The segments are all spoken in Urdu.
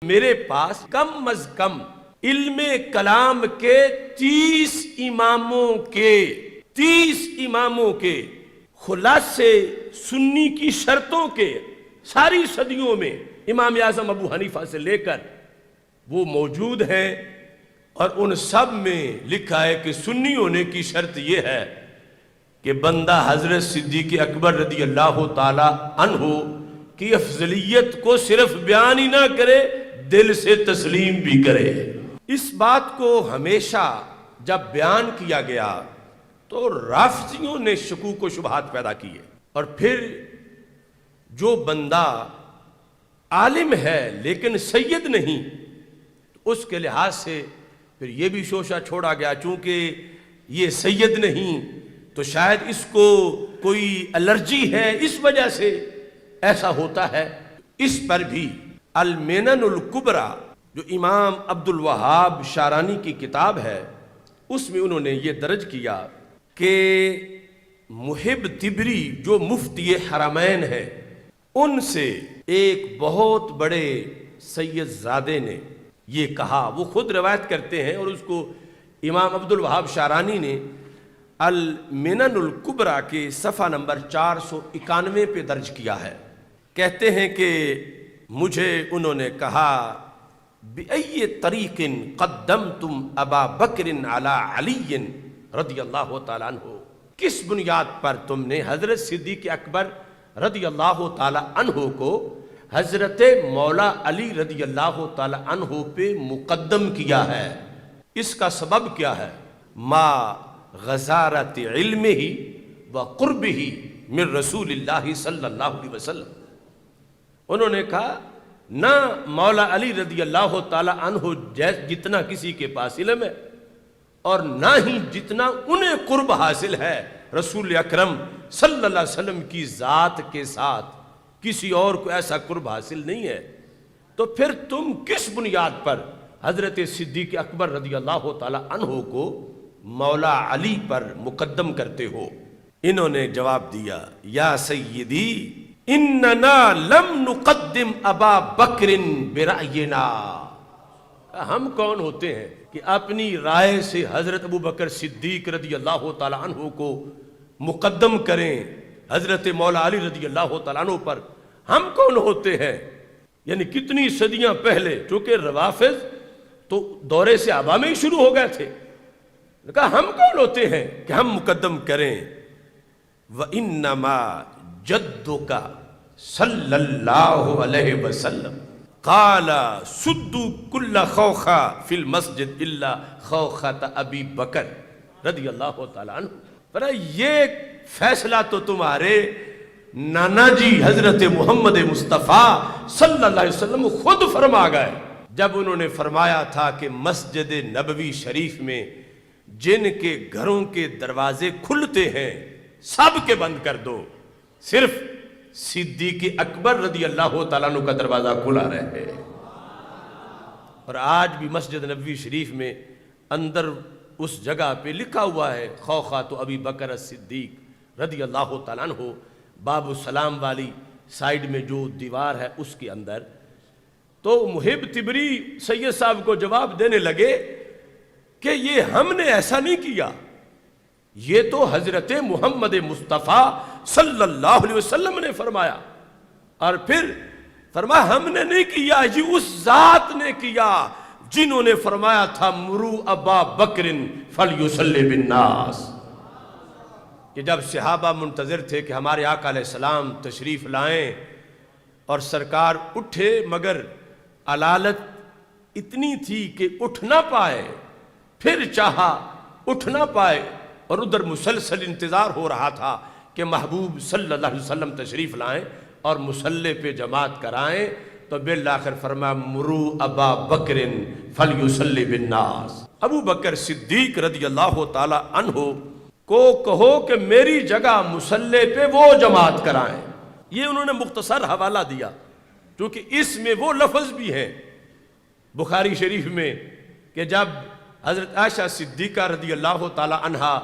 میرے پاس کم از کم علم کلام کے 30 اماموں کے خلاصے سنی کی شرطوں کے ساری صدیوں میں امام اعظم ابو حنیفہ سے لے کر وہ موجود ہیں، اور ان سب میں لکھا ہے کہ سنی ہونے کی شرط یہ ہے کہ بندہ حضرت صدیق اکبر رضی اللہ تعالی عنہ کی افضلیت کو صرف بیان ہی نہ کرے، دل سے تسلیم بھی کرے۔ اس بات کو ہمیشہ جب بیان کیا گیا تو رافضیوں نے شکوک و شبہات پیدا کیے، اور پھر جو بندہ عالم ہے لیکن سید نہیں، اس کے لحاظ سے پھر یہ بھی شوشہ چھوڑا گیا، چونکہ یہ سید نہیں تو شاید اس کو کوئی الرجی ہے، اس وجہ سے ایسا ہوتا ہے۔ اس پر بھی المنن الکبریٰ جو امام عبد الوہاب شارانی کی کتاب ہے، اس میں انہوں نے یہ درج کیا کہ محب تبری جو مفتی حرمین ہے، ان سے ایک بہت بڑے سید زادے نے یہ کہا، وہ خود روایت کرتے ہیں، اور اس کو امام عبد الوہاب شارانی نے المنن الکبریٰ کے صفحہ نمبر 491 پہ درج کیا ہے۔ کہتے ہیں کہ مجھے انہوں نے کہا بِأَيِّ طَرِيقٍ قَدَّمْتُمْ أَبَا بَكْرٍ عَلَىٰ عَلِيٍّ رضی اللہ تعالیٰ عنہ، کس بنیاد پر تم نے حضرت صدیق اکبر رضی اللہ تعالیٰ عنہ کو حضرت مولا علی رضی اللہ تعالیٰ عنہ پہ مقدم کیا ہے؟ اس کا سبب کیا ہے؟ ما غزارت علمہ و قربہ من رسول اللہ صلی اللہ علیہ وسلم۔ انہوں نے کہا نہ مولا علی رضی اللہ تعالیٰ عنہ جتنا کسی کے پاس علم ہے، اور نہ ہی جتنا انہیں قرب حاصل ہے رسول اکرم صلی اللہ علیہ وسلم کی ذات کے ساتھ، کسی اور کو ایسا قرب حاصل نہیں ہے، تو پھر تم کس بنیاد پر حضرت صدیق اکبر رضی اللہ تعالیٰ عنہ کو مولا علی پر مقدم کرتے ہو؟ انہوں نے جواب دیا یا سیدی اننا لم نقدم ابا بکر برأینا، ہم کون ہوتے ہیں کہ اپنی رائے سے حضرت ابو بکر صدیق رضی اللہ تعالیٰ عنہ کو مقدم کریں حضرت مولا علی رضی اللہ تعالیٰ عنہ پر؟ ہم کون ہوتے ہیں؟ یعنی کتنی صدیاں پہلے، چونکہ روافض تو دورے صحابہ میں ہی شروع ہو گئے تھے، کہا ہم کون ہوتے ہیں کہ ہم مقدم کریں؟ وَإِنَّمَا جَدُّكَ صلی اللہ علیہ وسلم قال سدوا کل خوخہ فی المسجد الا خوخۃ ابی بکر رضی اللہ تعالیٰ عنہ۔ پر یہ فیصلہ تو تمہارے نانا جی حضرت محمد مصطفیٰ صلی اللہ علیہ وسلم خود فرما گئے، جب انہوں نے فرمایا تھا کہ مسجد نبوی شریف میں جن کے گھروں کے دروازے کھلتے ہیں سب کے بند کر دو، صرف صدیق اکبر رضی اللہ تعالیٰ عنہ کا دروازہ کھلا رہے۔ اور آج بھی مسجد نبوی شریف میں اندر اس جگہ پہ لکھا ہوا ہے خوخۃ ابی بکر الصدیق رضی اللہ تعالیٰ عنہ، باب السلام والی سائیڈ میں جو دیوار ہے اس کے اندر۔ تو محب تبری سید صاحب کو جواب دینے لگے کہ یہ ہم نے ایسا نہیں کیا، یہ تو حضرت محمد مصطفیٰ صلی اللہ علیہ وسلم نے فرمایا، اور پھر فرمایا ہم نے نہیں کیا، یہ اس ذات نے کیا جنہوں نے فرمایا تھا مرو ابا بکر فلیصلی بالناس، کہ جب صحابہ منتظر تھے کہ ہمارے آقا علیہ السلام تشریف لائیں اور سرکار اٹھے، مگر علالت اتنی تھی کہ اٹھ نہ پائے، پھر چاہا اٹھ نہ پائے، اور ادھر مسلسل انتظار ہو رہا تھا کہ محبوب صلی اللہ علیہ وسلم تشریف لائیں اور مصلی پہ جماعت کرائیں، تو بالآخر فرمایا مرو ابا بکر فلیصلی بالناس، ابو بکر صدیق رضی اللہ تعالی عنہ کو کہو کہ میری جگہ مصلی پہ وہ جماعت کرائیں۔ یہ انہوں نے مختصر حوالہ دیا، کیونکہ اس میں وہ لفظ بھی ہیں بخاری شریف میں کہ جب حضرت عائشہ صدیقہ رضی اللہ تعالی عنہا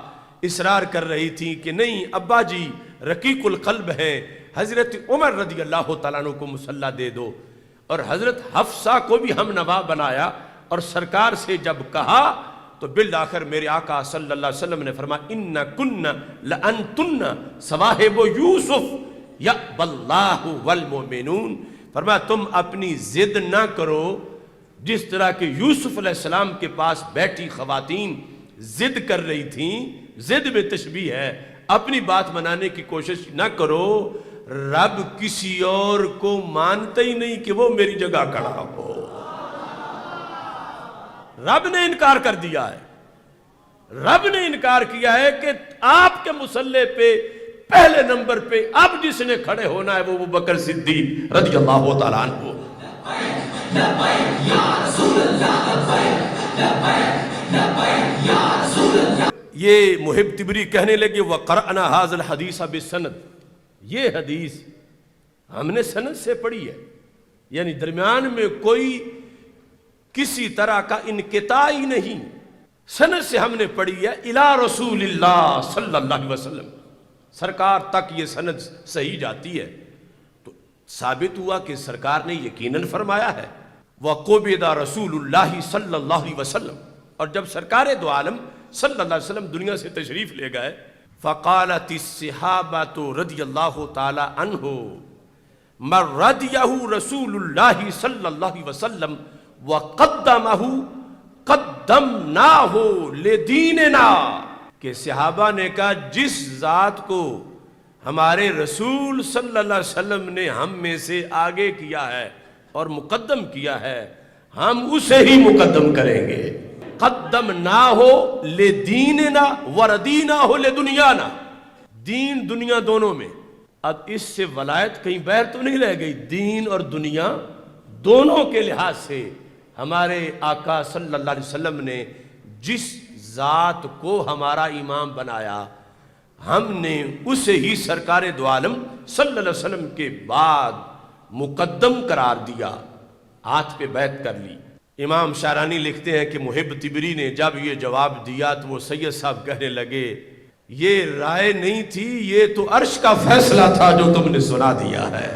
اصرار کر رہی تھی کہ نہیں ابا جی رقیق القلب ہیں، حضرت عمر رضی اللہ تعالیٰ عنہ کو مصلی دے دو، اور حضرت حفصہ کو بھی ہم نوا بنایا، اور سرکار سے جب کہا تو بالآخر میرے آقا صلی اللہ علیہ وسلم نے فرمایا ان کن لانتن صواحب یوسف یأبی اللہ والمؤمنون، فرمایا تم اپنی ضد نہ کرو جس طرح کہ یوسف علیہ السلام کے پاس بیٹھی خواتین ضد کر رہی تھیں، ضد میں تشبیہ ہے، اپنی بات منانے کی کوشش نہ کرو، رب کسی اور کو مانتا ہی نہیں کہ وہ میری جگہ کھڑا ہو، رب نے انکار کر دیا ہے، رب نے انکار کیا ہے کہ آپ کے مصلے پہ پہلے نمبر پہ اب جس نے کھڑے ہونا ہے وہ ابو بکر صدیق رضی اللہ تعالیٰ عنہ۔ یہ محب تبری کہنے لگے وَقَرَأْنَا هَذَا الْحَدِيثَ بِالسَّنَدِ، یہ حدیث ہم نے سند سے پڑھی ہے، یعنی درمیان میں کوئی کسی طرح کا انقطاع ہی نہیں، سند سے ہم نے پڑھی ہے اِلَى رسول اللہ صلی اللہ علیہ وسلم، سرکار تک یہ سند صحیح جاتی ہے، تو ثابت ہوا کہ سرکار نے یقیناً فرمایا ہے وَقُبِضَ رسول اللہ صلی اللہ علیہ وسلم، اور جب سرکار دو عالم صلی اللہ علیہ وسلم دنیا سے تشریف لے گئے فقالت الصحابہ رضی اللہ تعالی عنہ من رضیہ رسول اللہ صلی اللہ علیہ وسلم وقدمہ قدمناہ لدیننا، کہ صحابہ نے کہا جس ذات کو ہمارے رسول صلی اللہ علیہ وسلم نے ہم میں سے آگے کیا ہے اور مقدم کیا ہے ہم اسے ہی مقدم کریں گے، قدمناہ لدیننا وردیناہ لدنیانا، دین دنیا دونوں میں، اب اس سے ولایت کہیں باہر تو نہیں رہ گئی، دین اور دنیا دونوں کے لحاظ سے ہمارے آقا صلی اللہ علیہ وسلم نے جس ذات کو ہمارا امام بنایا ہم نے اسے ہی سرکار دو عالم صلی اللہ علیہ وسلم کے بعد مقدم قرار دیا، ہاتھ پہ بیعت کر لی۔ امام شارانی لکھتے ہیں کہ محب تبری نے جب یہ جواب دیا تو وہ سید صاحب کہنے لگے یہ رائے نہیں تھی، یہ تو عرش کا فیصلہ تھا جو تم نے سنا دیا ہے۔